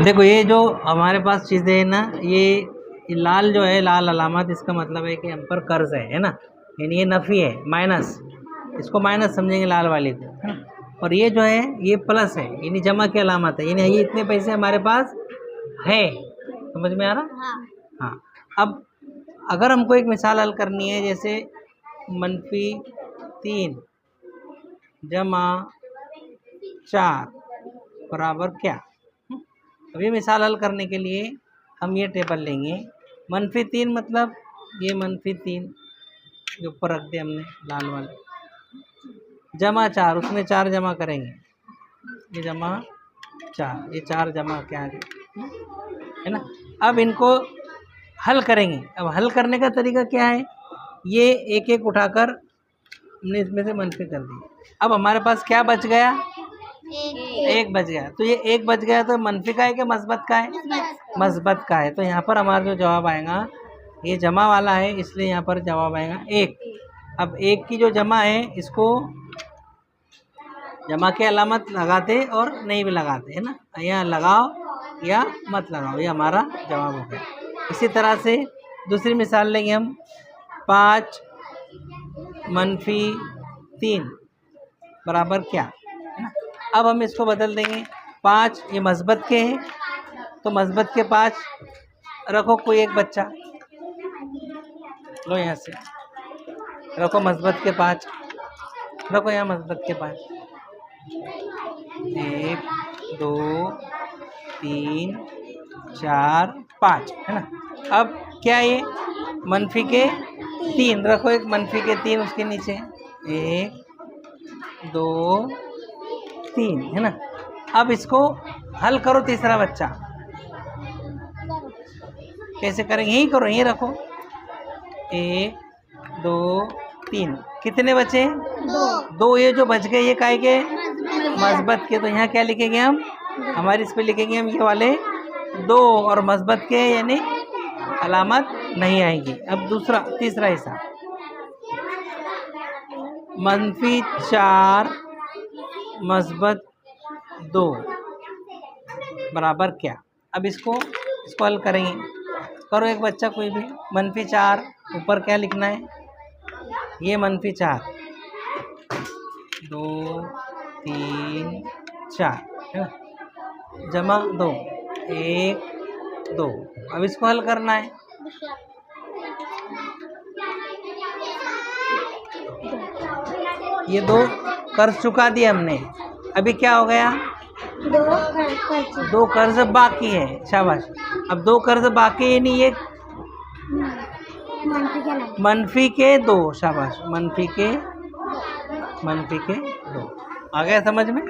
देखो ये जो हमारे पास चीज़ें है ना, ये लाल जो है, लाल अलामत, इसका मतलब है कि हम पर कर्ज है ना, यानी ये नफ़ी है, माइनस, इसको माइनस समझेंगे लाल वाले को, है ना। और ये जो है ये प्लस है, यानी जमा की अलामत है, यानी ये इतने पैसे हमारे पास है। समझ में आ रहा? हाँ। अब अगर हमको एक मिसाल हल करनी है, जैसे -3 जमा 4 बराबर क्या। अब ये मिसाल हल करने के लिए हम ये टेबल लेंगे। -3 मतलब ये -3 जो ऊपर रख दिया हमने लाल वाले, जमा 4, उसमें 4 जमा करेंगे, ये जमा 4, ये 4 जमा क्या है ना। अब इनको हल करेंगे। अब हल करने का तरीका क्या है, ये एक एक उठाकर हमने इसमें से मनफी कर दिया। अब हमारे पास क्या बच गया, एक बच गया। तो ये एक बच गया तो मनफी का है कि मस्बत का है, मस्बत का है। तो यहाँ पर हमारा जो जवाब आएगा ये जमा वाला है, इसलिए यहाँ पर जवाब आएगा 1। अब 1 की जो जमा है, इसको जमा के अलामत लगाते और नहीं भी लगाते, है ना, यहाँ लगाओ या मत लगाओ, ये हमारा जवाब हो गया। इसी तरह से दूसरी मिसाल लेंगे हम, 5 -3 बराबर क्या, है ना। अब हम इसको बदल देंगे, 5 ये मस्बत के हैं, तो मस्बत के 5 रखो, कोई एक बच्चा लो, यहाँ से रखो मस्बत के 5, रखो यहाँ मस्बत के 5, 1 2 3 4 5, है ना। अब क्या ये मनफी के 3 रखो, एक मनफी के 3 उसके नीचे, 1 2 3, है ना। अब इसको हल करो, तीसरा बच्चा कैसे करेंगे, यही करो, यही रखो, 1 2 3, कितने बचे, 2। ये जो बच गए ये काहे के, मस्बत के। तो यहाँ क्या लिखेंगे हम, हमारे इस पे लिखेंगे हम ये वाले 2, और मस्बत के यानी अलामत नहीं आएगी। अब तीसरा हिस्सा, -4 मस्बत 2 बराबर क्या। अब इसको हल करेंगे, करो एक बच्चा कोई भी, -4 ऊपर क्या लिखना है, ये -4 2 3 4, है ना, जमा 2 1 2। अब इसको हल करना है, ये 2 कर्ज चुका दिए हमने, अभी क्या हो गया, 2 कर्ज बाकी है, शाबाश। अब 2 कर्ज बाकी है, नहीं ये मनफी के 2, शाबाश, मनफी के 2 आ गया समझ में।